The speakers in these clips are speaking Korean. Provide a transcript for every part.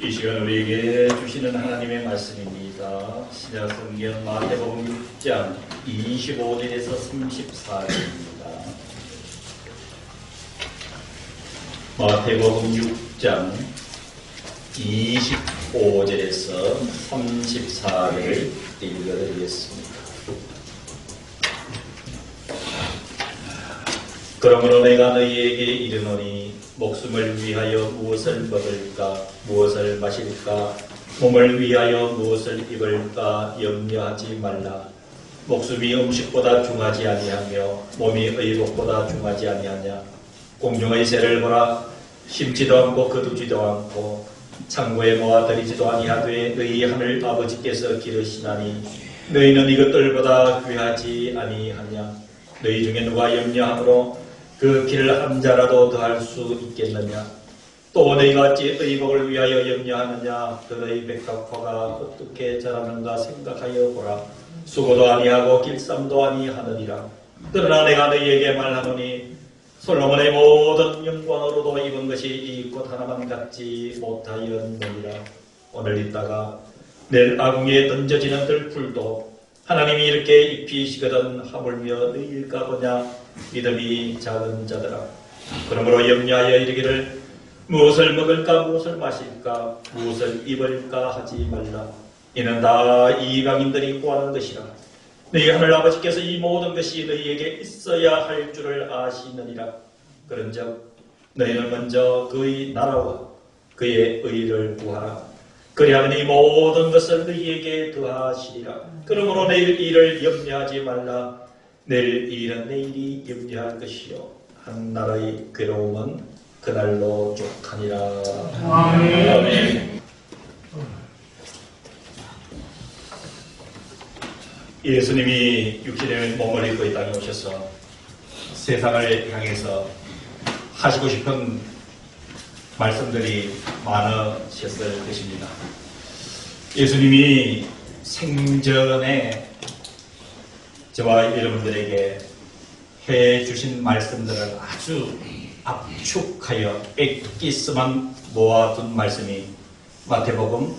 이 시간 우리에게 주시는 하나님의 말씀입니다. 신약성경 마태복음 6장 25절에서 34절입니다. 마태복음 6장 25절에서 34절을 읽어드리겠습니다. 그러므로 내가 너희에게 이르노니 목숨을 위하여 무엇을 먹을까 무엇을 마실까 몸을 위하여 무엇을 입을까 염려하지 말라. 목숨이 음식보다 중하지 아니하며 몸이 의복보다 중하지 아니하냐. 공중의 새를 보라. 심지도 않고 거두지도 않고 창고에 모아 들이지도 아니하되 너희 하늘 아버지께서 기르시나니 너희는 이것들보다 귀하지 아니하냐. 너희 중에 누가 염려함으로 그 길을 한 자라도 더할 수 있겠느냐. 또 너희가 어찌 의복을 위하여 염려하느냐. 그 너희 백합화가 어떻게 자라는가 생각하여 보라. 수고도 아니하고 길쌈도 아니하느니라. 그러나 내가 너희에게 말하노니 솔로몬의 모든 영광으로도 입은 것이 이 꽃 하나만 갖지 못하였느니라. 오늘 있다가 내일 아궁이에 던져지는 들풀도 하나님이 이렇게 입히시거든 하물며 너희일까 보냐. 믿음이 작은 자들아. 그러므로 염려하여 이르기를 무엇을 먹을까 무엇을 마실까 무엇을 입을까 하지 말라. 이는 다 이방인들이 구하는 것이라. 너희 하늘 아버지께서 이 모든 것이 너희에게 있어야 할 줄을 아시느니라. 그런즉 너희는 먼저 그의 나라와 그의 의를 구하라. 그리하면 이 모든 것을 너희에게 더하시리라. 그러므로 내일 일을 염려하지 말라. 내일 일은 내일이 염려할 것이요 한날의 괴로움은 그날로 족하니라. 아멘. 예수님이 육신의 몸을 입고 이 땅에 오셔서 세상을 향해서 하시고 싶은 말씀들이 많으셨을 것입니다. 예수님이 생전에 저와 여러분들에게 해주신 말씀들을 아주 압축하여 엑기스만 모아둔 말씀이 마태복음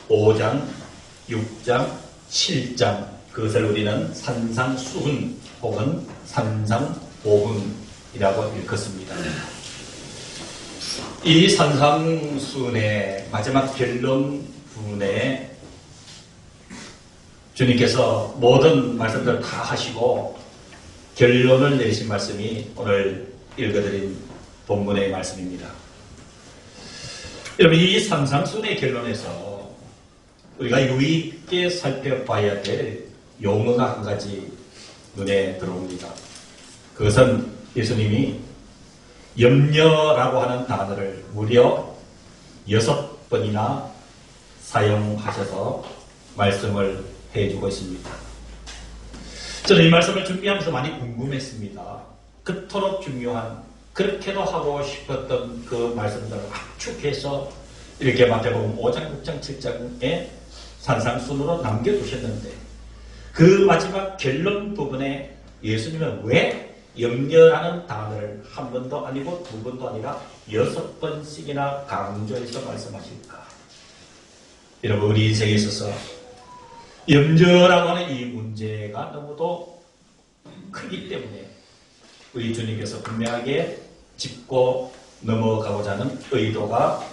5장, 6장, 7장, 그것을 우리는 산상수훈 혹은 산상보훈이라고 읽었습니다. 이 산상수훈의 마지막 결론부분에 주님께서 모든 말씀들을 다 하시고 결론을 내리신 말씀이 오늘 읽어드린 본문의 말씀입니다. 여러분, 이 산상수훈의 결론에서 우리가 유의 있게 살펴봐야 될 용어가 한 가지 눈에 들어옵니다. 그것은 예수님이 염려라고 하는 단어를 무려 6번이나 사용하셔서 말씀을 해주고 있습니다. 저는 이 말씀을 준비하면서 많이 궁금했습니다. 그토록 중요한, 그렇게도 하고 싶었던 그 말씀들을 압축해서 이렇게 마태복음 5장, 6장, 7장에 산상순으로 남겨두셨는데 그 마지막 결론 부분에 예수님은 왜 염려라는 단어를 한 번도 아니고 두 번도 아니라 6번씩이나 강조해서 말씀하실까? 여러분, 우리 인생에 있어서 염려라고 하는 이 문제가 너무도 크기 때문에 우리 주님께서 분명하게 짚고 넘어가고자 하는 의도가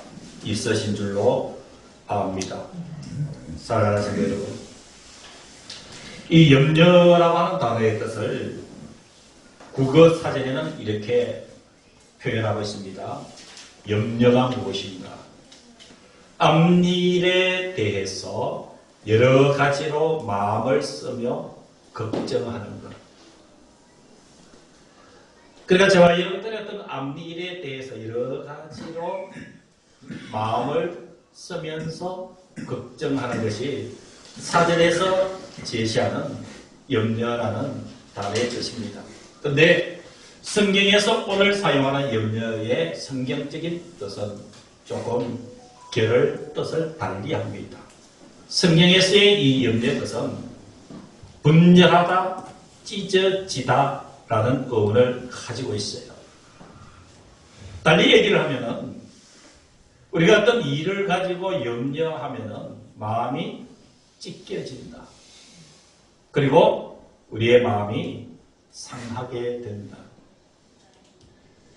있으신 줄로 압니다. 사랑하는 성도 여러분, 이 염려라고 하는 단어의 뜻을 국어 사전에는 이렇게 표현하고 있습니다. 염려가 무엇인가? 앞일에 대해서 여러 가지로 마음을 쓰며 걱정하는 것. 그러니까 저와 여러분들의 어떤 앞일에 대해서 여러 가지로 마음을 쓰면서 걱정하는 것이 사전에서 제시하는 염려라는 단어의 뜻입니다. 그런데 성경에서 오늘 사용하는 염려의 성경적인 뜻은 조금 뜻을 달리합니다. 성경에서의 이 염려의 뜻은 분열하다, 찢어지다 라는 어원을 가지고 있어요. 달리 얘기를 하면은 우리가 어떤 일을 가지고 염려하면은 마음이 찢겨진다. 그리고 우리의 마음이 상하게 된다.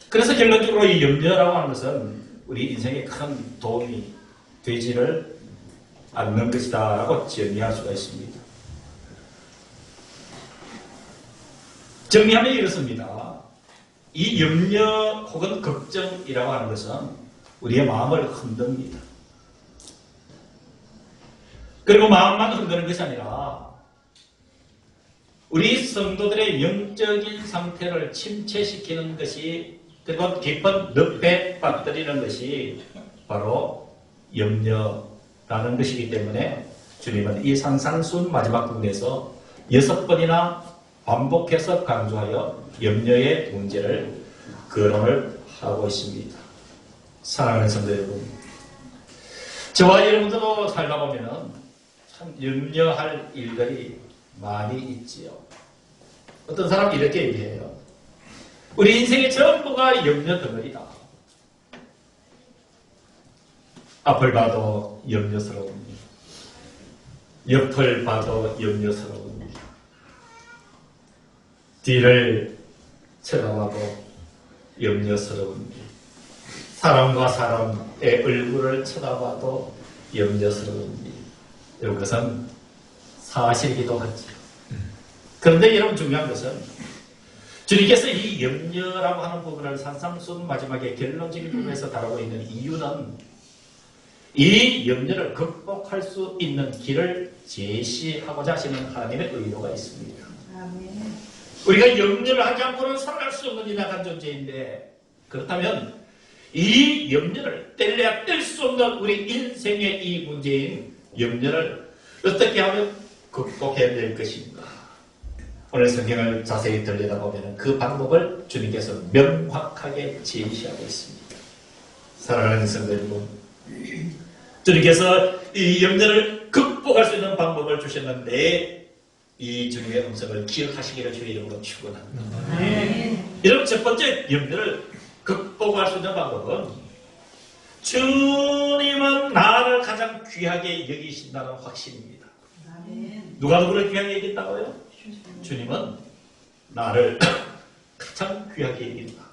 그래서 결론적으로 이 염려라고 하는 것은 우리 인생에 큰 도움이 되지를 않는 것이다 라고 정리할 수가 있습니다. 정리하면 이렇습니다. 이 염려 혹은 걱정이라고 하는 것은 우리의 마음을 흔듭니다. 그리고 마음만 흔드는 것이 아니라 우리 성도들의 영적인 상태를 침체시키는 것이, 그리고 깊은 늪에 빠뜨리는 것이 바로 염려라는 것이기 때문에 주님은 이 산상순 마지막 부분에서 6번이나 반복해서 강조하여 염려의 문제를 거론을 하고 있습니다. 사랑하는 성도 여러분, 저와 여러분들도 살다 보면은 참 염려할 일들이 많이 있지요. 어떤 사람이 이렇게 얘기해요. 우리 인생의 전부가 염려 덩어리다. 앞을 봐도 염려스러웁니다. 옆을 봐도 염려스러웁니다. 뒤를 쳐다봐도 염려스러웁니다. 사람과 사람의 얼굴을 쳐다봐도 염려스러웁니다. 이것은 사실이기도 하죠. 그런데 여러분, 중요한 것은 주님께서 이 염려라고 하는 부분을 산상순 마지막에 결론적인 부분에서 다루고 있는 이유는 이 염려를 극복할 수 있는 길을 제시하고자 하시는 하나님의 의도가 있습니다. 아멘. 우리가 염려를 하지 않고는 살아갈 수 없는 인악한 존재인데, 그렇다면 이 염려를 뗄래야 뗄 수 없는 우리 인생의 이 문제인 염려를 어떻게 하면 극복해야 될 것인가? 오늘 성경을 자세히 들여다보면 그 방법을 주님께서 명확하게 제시하고 있습니다. 사랑하는 성도 여러분, 주님께서 이 염려를 극복할 수 있는 방법을 주셨는데 이 주님의 음성을 기억하시기를 주의 이름으로 축원합니다. 여러분, 첫 번째 염려를 극복할 수 있는 방법은 주님은 나를 가장 귀하게 여기신다는 확신입니다. 누가 누구를 귀하게 여긴다고요? 주님은 나를 가장 귀하게 여긴다.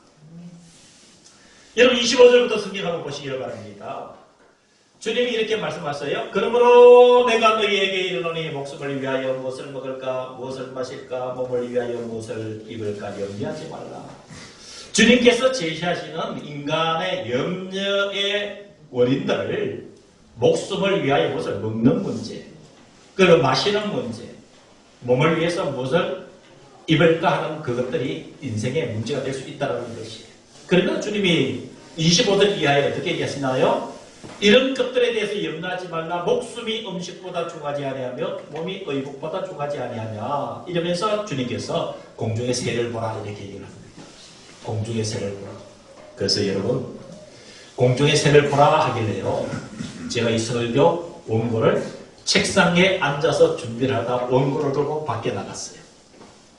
여러분, 25절부터 성경 한번 보시기 바랍니다. 주님이 이렇게 말씀하셨어요. 그러므로 내가 너희에게 이르노니 목숨을 위하여 무엇을 먹을까, 무엇을 마실까, 몸을 위하여 무엇을 입을까 염려하지 말라. 주님께서 제시하시는 인간의 염려의 원인들을 목숨을 위하여 무엇을 먹는 문제, 그리고 마시는 문제, 몸을 위해서 무엇을 입을까 하는 그것들이 인생의 문제가 될 수 있다는 것이에요. 그러나 주님이 25절 이하에 어떻게 얘기하시나요? 이런 것들에 대해서 염려하지 말라. 목숨이 음식보다 중하지 아니하며 몸이 의복보다 중하지 아니하냐. 이러면서 주님께서 공중의 새를 보라 이렇게 얘기를 합니다. 공중의 새를 보라. 그래서 여러분, 공중의 새를 보라 하길래요, 제가 이 설교 원고를 책상에 앉아서 준비를 하다 원고를 들고 밖에 나갔어요.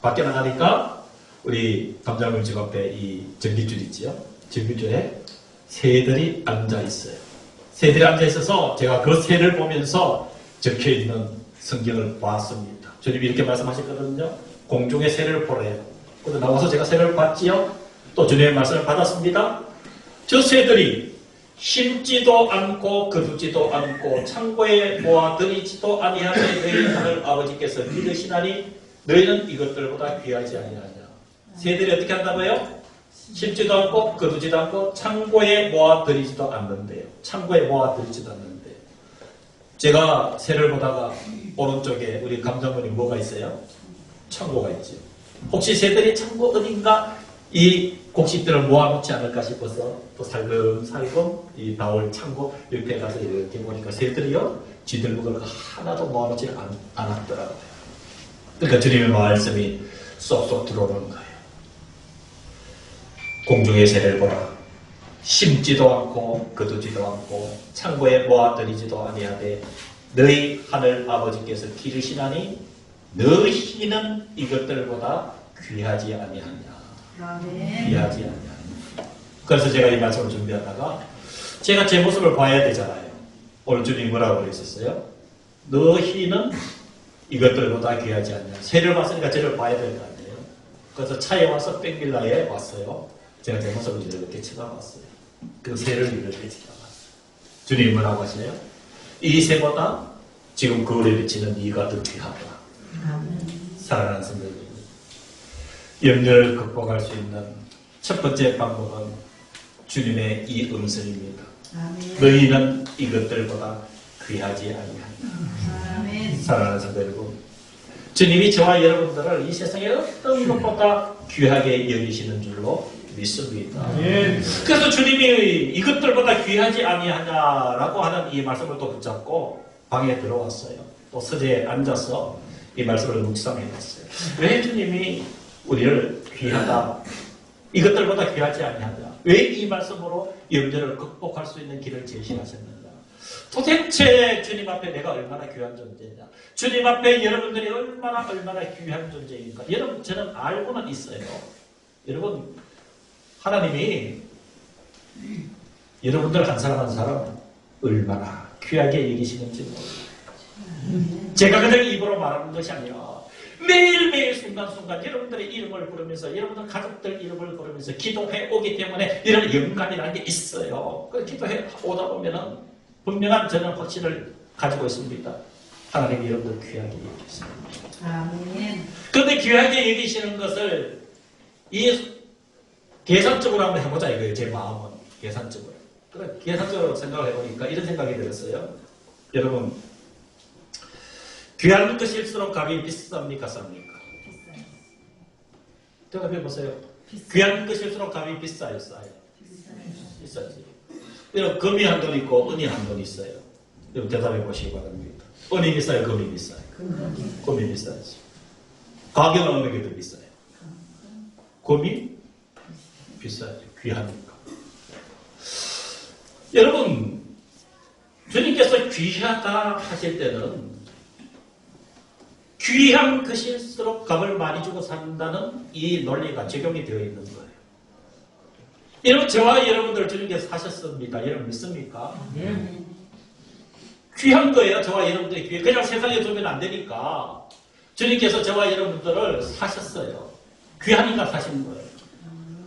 밖에 나가니까 우리 감장님 집 앞에 이 전기줄 있지요? 전기줄에 새들이 앉아 있어요. 새들이 앉아 있어서 제가 그 새를 보면서 적혀 있는 성경을 봤습니다. 주님이 이렇게 말씀하셨거든요. 공중의 새를 보래요. 그래서 나와서 제가 새를 봤지요. 또 주님의 말씀을 받았습니다. 저 새들이 심지도 않고 거두지도 않고 창고에 모아들이지도 아니하되 너희 하늘 아버지께서 믿으시나니 너희는 이것들보다 귀하지 아니하냐. 새들이 어떻게 한다고요? 심지도 않고 거두지도 않고 창고에 모아들이지도 않는데요. 창고에 모아들이지도 않는데, 제가 새를 보다가 오른쪽에 우리 감독님이 뭐가 있어요? 창고가 있죠. 혹시 새들이 창고 어딘가 이 곡식들을 모아놓지 않을까 싶어서 또 살금살금 이 나올 창고 옆에 가서 이렇게 보니까 새들이요, 쥐들 먹을 거 하나도 모아놓지 않았더라고요. 그러니까 주님의 말씀이 쏙쏙 들어오는 거예요. 공중의 새를 보라. 심지도 않고 거두지도 않고 창고에 모아들이지도 아니하되 너희 하늘 아버지께서 기르시나니 너희는 이것들보다 귀하지 아니하냐. 귀하지 아니하냐. 그래서 제가 이 말씀을 준비하다가 제가 제 모습을 봐야 되잖아요. 오늘 주님 뭐라고 그랬었어요? 너희는 이것들보다 귀하지 않냐. 새를 봤으니까 쟤를 봐야 될 거 아니에요. 그래서 차에 와서 뺑빌라에 왔어요. 제가 제 모습을 이렇게 쳐다봤어요. 그 새를 이렇게 쳐다봤어요. 주님 뭐라고 하시나요? 이 새보다 지금 거울에 비치는 네가 더 귀하다. 사랑하는 성도님, 염려를 극복할 수 있는 첫 번째 방법은 주님의 이 음성입니다. 너희는 이것들보다 귀하지 아니하냐. 사랑하는 성도 여러분, 주님이 저와 여러분들을 이 세상의 어떤 것보다 귀하게 여기시는 줄로 믿습니다. 그래서 주님이 이것들보다 귀하지 아니하냐라고 하는 이 말씀을 또 붙잡고 방에 들어왔어요. 또 서재에 앉아서 이 말씀을 묵상해봤어요. 왜 주님이 우리를 귀하다, 이것들보다 귀하지 아니하냐, 왜 이 말씀으로 염려를 극복할 수 있는 길을 제시하셨는가? 도대체 주님 앞에 내가 얼마나 귀한 존재냐, 주님 앞에 여러분들이 얼마나 귀한 존재인가. 여러분, 저는 알고는 있어요. 여러분, 하나님이 여러분들 한 사람 한 사람 얼마나 귀하게 여기시는지 모릅니다. 제가 그냥 입으로 말하는 것이 아니라 매일매일 순간순간 여러분들의 이름을 부르면서, 여러분들 가족들 이름을 부르면서 기도해 오기 때문에 이런 영감이라는 게 있어요. 그 기도해 오다 보면은 분명한 저는 확신을 가지고 있습니다. 하나님이 여러분들 귀하게 여기십니다. 아멘. 그런데 귀하게 여기시는 것을 이 계산적으로 한번 해보자 이거예요. 제 마음은 계산적으로. 그래, 계산적으로 생각을 해보니까 이런 생각이 들었어요. 여러분, 귀한 것일수록 값이 비쌉니까, 쌉니까? 비싸요. 대답해보세요. 귀한 것일수록 값이 비싸요, 싸요? 비싸지. 여러분, 금이 한 돈 있고 은이 한 돈 있어요. 여러분, 대답해보시기 바랍니다. 은이 비싸요, 금이 비싸요? 금이 비싸지. 가격은 어느 게 더 비싸요? 금이 비싸죠. 귀하니까. 여러분, 주님께서 귀하다 하실 때는 귀한 것일수록 값을 많이 주고 산다는 이 논리가 적용이 되어 있는 거예요. 여러분, 저와 여러분들 주님께서 사셨습니다. 여러분 믿습니까? 귀한 거예요. 저와 여러분들이 귀해. 그냥 세상에 두면 안 되니까 주님께서 저와 여러분들을 사셨어요. 귀하니까 사신 거예요.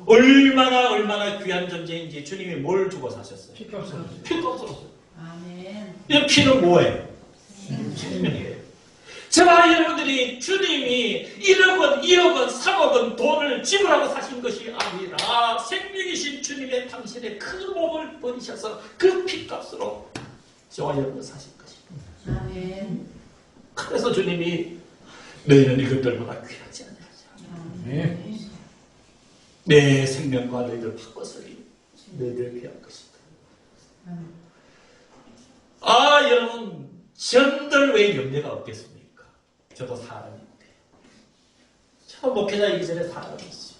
얼마나 귀한 존재인지 주님이 뭘 주고 사셨어요? 피값으로. 아멘. 이 피는 뭐예요? 생명이에요. 저와 여러분들이 주님이 1억 원, 2억 원, 3억 원 돈을 지불하고 사신 것이 아니라 생명이신 주님의 당신의 그 몸을 버리셔서 그 피값으로 저와 여러분을 사신 것입니다. 아멘. 그래서 주님이 너희는 이것들보다 귀하지 않냐. 내 생명과 너희를 바꿨으니 너희들 귀한 것이다. 여러분, 전들 왜 염려가 없겠습니까? 저도 사람인데. 저도 목회자이기 전에 사람이었어요.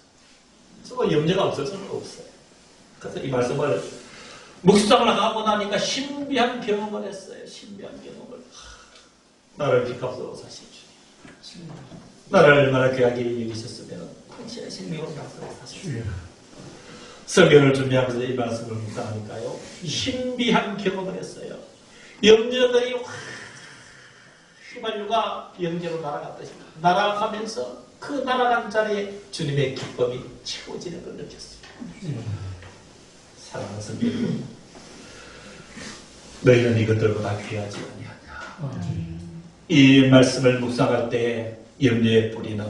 저도 염려가 없어서는 없어요. 그래서 이 말씀을 묵상을 하고 나니까 신비한 경험을 했어요. 신비한 경험을. 나를 빚값으로 사신 주님. 나를 얼마나 귀하게 여기셨으면 당신의 생명을 값으로 사신 주님. 설교를 준비하면서 이 말씀을 묵상하니까요, 신비한 경험을 했어요. 염려들이 휘발유가 영재로 날아갔듯이 날아가면서 그 날아간 자리에 주님의 기쁨이 채워지는 걸 느꼈어요. 사랑하는 성도들, 너희는 이것들보다 귀하지 아니하냐. 이 말씀을 묵상할 때 염려의 뿌리는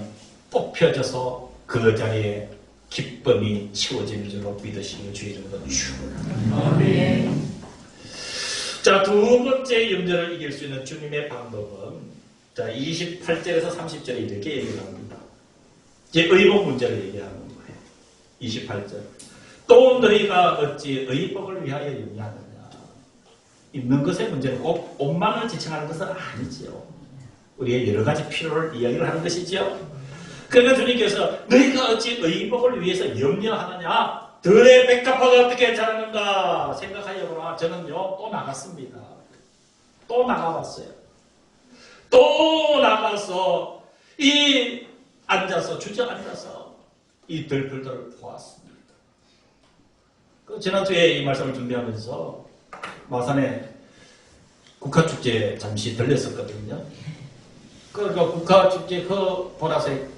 뽑혀져서 그 자리에 기쁨이 채워지는 줄로 믿으시며 주의 이름으로 축원합니다. 자, 두 번째 염려를 이길 수 있는 주님의 방법은, 자, 28절에서 30절에 이렇게 얘기를 합니다. 이제 의복 문제를 얘기하는 거예요. 28절. 또 너희가 어찌 의복을 위하여 염려하느냐. 입는 것의 문제는 꼭 옷만을 지칭하는 것은 아니지요. 우리의 여러 가지 필요를 이야기를 하는 것이지요. 그러니까 주님께서 너희가 어찌 의복을 위해서 염려하느냐. 들의 백합화가 어떻게 자라는가 생각하여보라. 저는요, 또 나갔습니다. 또 나가봤어요. 또 나가서 주저앉아서 이 들풀들을 보았습니다. 지난주에 이 말씀을 준비하면서 마산에 국화축제 잠시 들렸었거든요. 그러니까 국화축제 그 보라색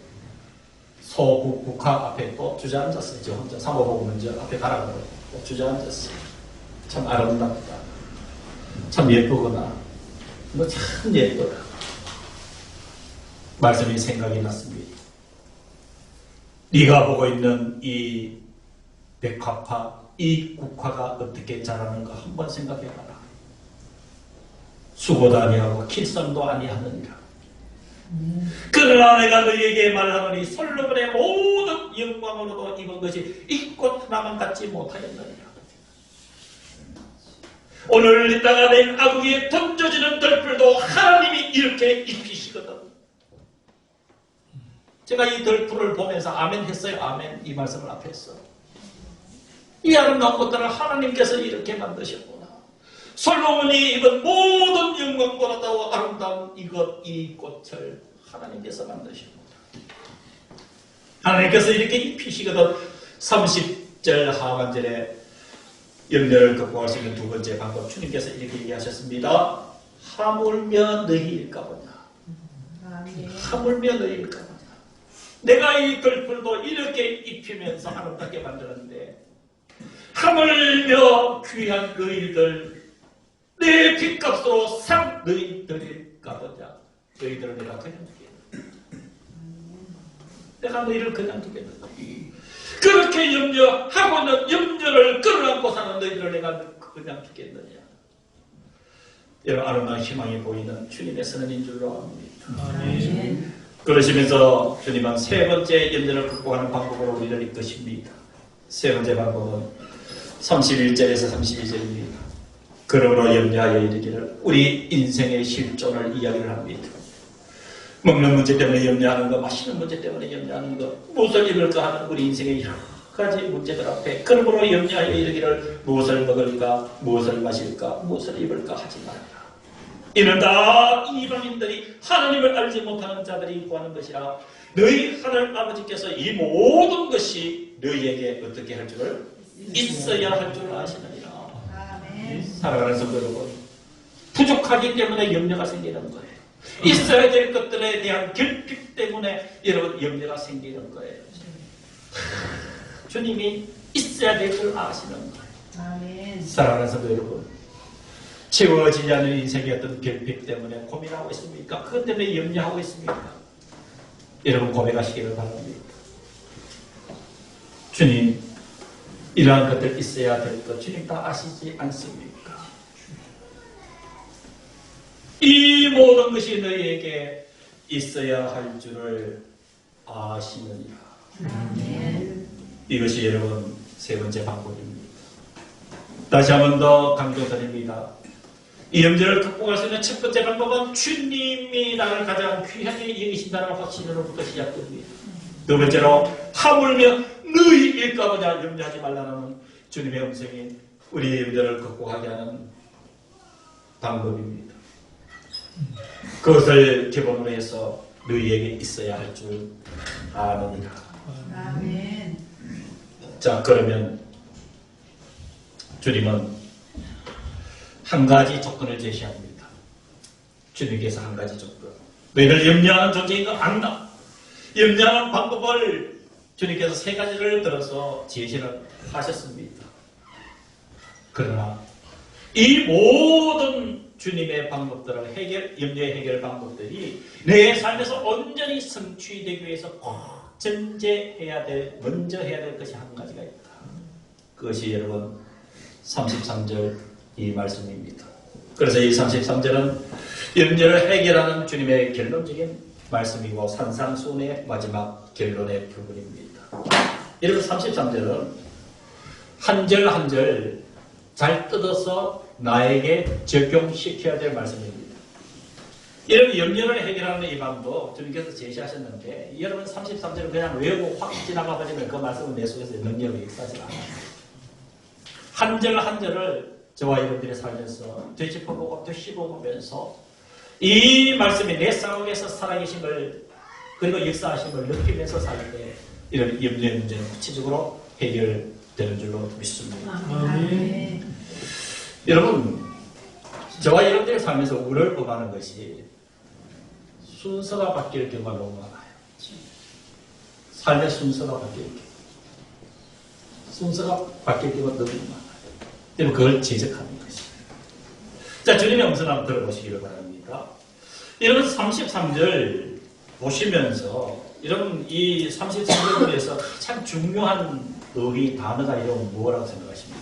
소국화 앞에 또 주저앉았어요. 저 혼자 사모보고 먼저 앞에 가라고 주저앉았어요. 참 아름답다. 참 예쁘구나. 너 참 예쁘다. 말씀이 생각이 났습니다. 네가 보고 있는 이 백화파, 이 국화가 어떻게 자라는가 한번 생각해봐라. 수고도 아니하고 kil성도 아니하느니라. 그러나 내가 너희에게 말하노니 솔로몬의 모든 영광으로도 입은 것이 이 꽃 하나만 갖지 못하였느니라. 오늘 이따가 내 아궁이에 던져지는 덜풀도 하나님이 이렇게 입히시거든. 제가 이 덜풀을 보면서 아멘 했어요. 아멘. 이 말씀을 앞에서. 이 아름다운 꽃들을 하나님께서 이렇게 만드셨구나. 솔로몬이 입은 모든 영광보다도 아름다운 이 꽃을 하나님께서 만드셨구나. 하나님께서 이렇게 입히시거든. 30절 하반절에 염려를 극복할 수 있는 두 번째 방법, 주님께서 이렇게 얘기하셨습니다. 하물며 너희일까 보냐. 하물며 너희일까 보냐. 내가 이 덜풀도 이렇게 입히면서 아름답게 만들었는데 하물며 귀한 너희들, 내 핏값으로 산 너희들일까 보냐. 너희들을 내가 그냥 두겠다. 내가 너희를 그냥 두겠다. 그렇게 염려하고 있는 염려를 끌어안고 사는 너희들을 내가 그냥 두겠느냐. 여러분, 아름다운 희망이 보이는 주님의 선언인 줄로 압니다. 그러시면서 주님은 세 번째 염려를 극복하는 방법으로 우리를 이끄십니다. 세 번째 방법은 31절에서 32절입니다. 그러므로 염려하여 이르기를, 우리 인생의 실존을 이야기를 합니다. 먹는 문제 때문에 염려하는 것, 마시는 문제 때문에 염려하는 것, 무엇을 입을까 하는 우리 인생의 여러 가지 문제들 앞에 그러므로 염려하여 이르기를, 무엇을 먹을까, 무엇을 마실까, 무엇을 입을까 하지 말라. 이는 다 이방인들이 하나님을 알지 못하는 자들이 구하는 것이라. 너희 하늘 아버지께서 이 모든 것이 너희에게 어떻게 할 줄을 있어야 할 줄 아시느니라. 사랑하는 성도 여러분, 부족하기 때문에 염려가 생기는 거예요. 있어야 될 것들에 대한 결핍 때문에 여러분 염려가 생기는 거예요. 주님이 있어야 될 줄 아시는 거예요. 사랑하는 성도 여러분, 채워지지 않는 인생의 어떤 결핍 때문에 고민하고 있습니까? 그것 때문에 염려하고 있습니까? 여러분 고백하시기를 바랍니다. 주님, 이러한 것들 있어야 될 것 주님 다 아시지 않습니까? 이 모든 것이 너희에게 있어야 할 줄을 아시느니라. 이것이 여러분 세 번째 방법입니다. 다시 한 번 더 강조드립니다. 이 염려를 극복할 수 있는 첫 번째 방법은 주님이 나를 가장 귀하게 여기신다는 확신으로부터 시작됩니다. 두 번째로 하물며 너희일까 보냐, 염려하지 말라는 주님의 음성이 우리의 염려를 극복하게 하는 방법입니다. 그것을 기본으로 해서 너희에게 있어야 할 줄 아느니라. 아멘. 자, 그러면 주님은 한 가지 조건을 제시합니다. 주님께서 한 가지 조건. 너희를 염려하는 존재인 거 안다. 염려하는 방법을 주님께서 세 가지를 들어서 제시를 하셨습니다. 그러나 이 모든 주님의 방법들을 염려의 해결 방법들이 내 삶에서 온전히 성취되기 위해서 꼭 먼저 해야 될 것이 한 가지가 있다. 그것이 여러분 33절 이 말씀입니다. 그래서 이 33절은 염려를 해결하는 주님의 결론적인 말씀이고 산상수훈의 마지막 결론의 부분입니다. 여러분 33절은 한 절 한 절 잘 뜯어서 나에게 적용시켜야 될 말씀입니다. 여러분 염려를 해결하는 이 방법 주님께서 제시하셨는데 여러분 33절을 그냥 외우고 확 지나가 버리면 그 말씀은 내 속에서 능력이 있지 않아요. 한 절 한 절을 저와 여러분들의 삶에서 되짚어보고 되씹어보면서 이 말씀이 내 삶에서 살아계심을 그리고 역사하심을 느끼면서 살 때 이런 염려의 문제는 구체적으로 해결될 되는 줄로 믿습니다. 아멘. 여러분, 저와 여러분들의 삶에서 우리를 범하는 것이 순서가 바뀔 경우가 너무 많아요. 삶의 순서가 바뀔 경우. 순서가 바뀔 경우가 너무 많아요. 그럼 그걸 지적하는 것이에요. 자, 주님의 음성 한번 들어보시기를 바랍니다. 여러분 33절 보시면서 여러분 이 33절에서 참 중요한 의리 단어가 여러분 뭐라고 생각하십니까?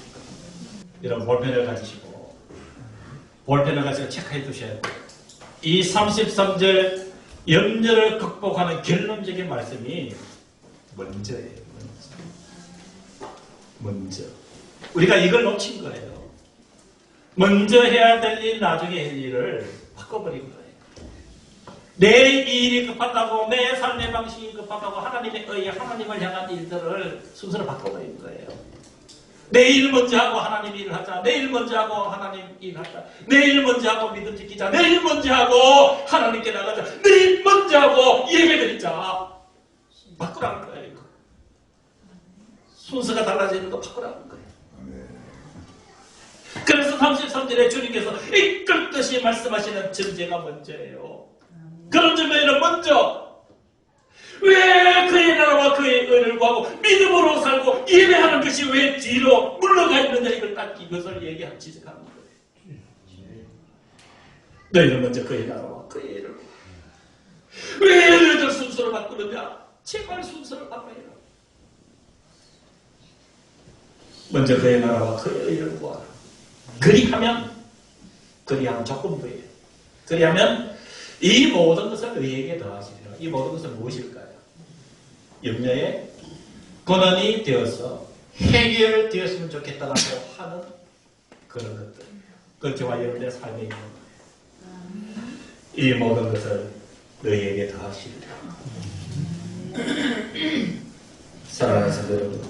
여러분 볼펜을 가지시고 체크해 두셔야 돼요. 이 33절 염려를 극복하는 결론적인 말씀이 먼저예요. 먼저. 우리가 이걸 놓친 거예요. 먼저 해야 될 일, 나중에 할 일을 바꿔버린 거예요. 내 일이 급하다고, 내 삶의 방식이 급하다고 하나님의 의에 하나님을 향한 일들을 순서를 바꿔버린 거예요. 내일 먼저 하고 하나님 일을 하자. 내일 먼저 하고 하나님 일을 하자. 내일 먼저 하고 믿음 지키자. 내일 먼저 하고 하나님께 나가자. 내일 먼저 하고 예배 드리자. 바꾸라는 거예요. 이거. 순서가 달라지는 거 바꾸라는 거예요. 그래서 33절에 주님께서 이끌듯이 말씀하시는 전제가 먼저예요. 그런 점에는 먼저 왜 그의 나라와 그의 의를 구하고 믿음으로 살고 예배하는 것이 왜 뒤로 물러가 있느냐 이걸 딱 이것을 얘기하고 지적하는 거예요. 너희는 먼저 그의 나라와 그의 의를 구하고 왜 너희들 순서를 바꾸느냐? 제발 순서를 바꿔야 해요. 먼저 그의 나라와 그의 의를 구하라. 그리하면 조건부예요. 그리하면 이 모든 것을 너희에게 더하시리라. 이 모든 것은 무엇일까요? 염려의 근원이 되어서 해결되었으면 좋겠다라고 하는 그런 것들. 그 저와 여러분의 삶에 있는 거예요. 이 모든 것을 너희에게 더하시리라. 사랑하는 성도 여러분,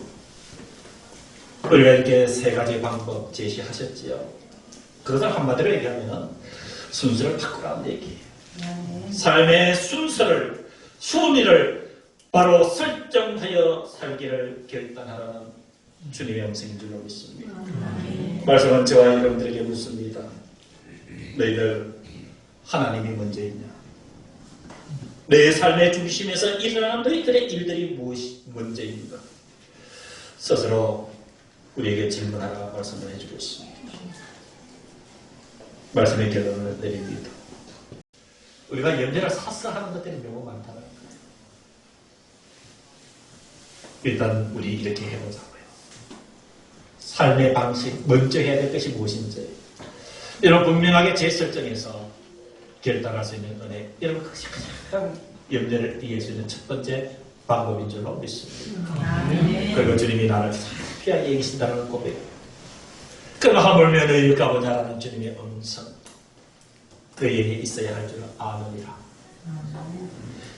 우리가 이렇게 세 가지 방법 제시하셨지요. 그것을 한마디로 얘기하면 순서를 바꾸라는 얘기예요. 삶의 순위를 바로 설정하여 살기를 결단하라는 주님의 음성인 줄로 믿습니다. 말씀은 저와 여러분들에게 묻습니다. 너희들 하나님이 먼저있냐? 내 삶의 중심에서 일어나는 너희들의 일들이 무엇이 먼저인가? 스스로 우리에게 질문하라 말씀을 해주고 있습니다. 말씀의 결론을 내립니다. 우리가 염려를 사서 하는 것들이 너무 많다는 거예요. 일단 우리 이렇게 해보자고요. 삶의 방식, 먼저 해야 될 것이 무엇인지 여러분 분명하게 재설정해서 결단할 수 있는 은혜, 여러분 그것이 가장 염려를 이길 수 있는 첫 번째 방법인 줄로 믿습니다. 그리고 주님이 나를 피하게 이기신다는 고백, 그가 하물며 너희를 가보자라는 주님의 음성, 그에게 있어야 할 줄 아느니라.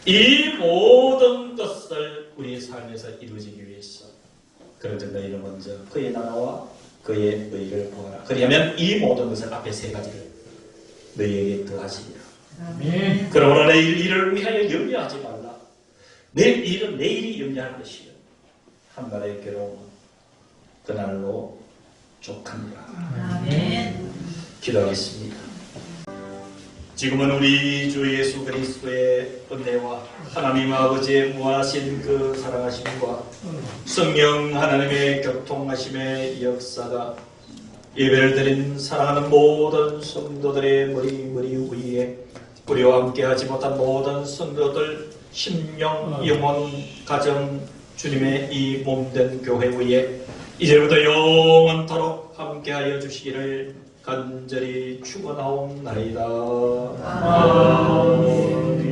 이 모든 것을 우리의 삶에서 이루어지기 위해서 그런데 너희는 먼저 그의 나라와 그의 의를 구하라. 그리하면 이 모든 것을 앞에 세 가지를 너희에게 더하시리라. 그러므로 내일 일을 위하여 염려하지 말라. 내일 일은 내일이 염려할 것이요 한 날의 괴로움은 그날로 족합니다. 기도하겠습니다. 지금은 우리 주 예수 그리스도의 은혜와 하나님 아버지의 무하신 그 사랑하심과 성령 하나님의 교통하심의 역사가 예배를 드린 사랑하는 모든 성도들의 머리 위에 우리와 함께하지 못한 모든 성도들 심령, 영혼, 가정 주님의 이 몸된 교회 위에 이제부터 영원토록 함께하여 주시기를 간절히 축원하옵나이다. 아멘.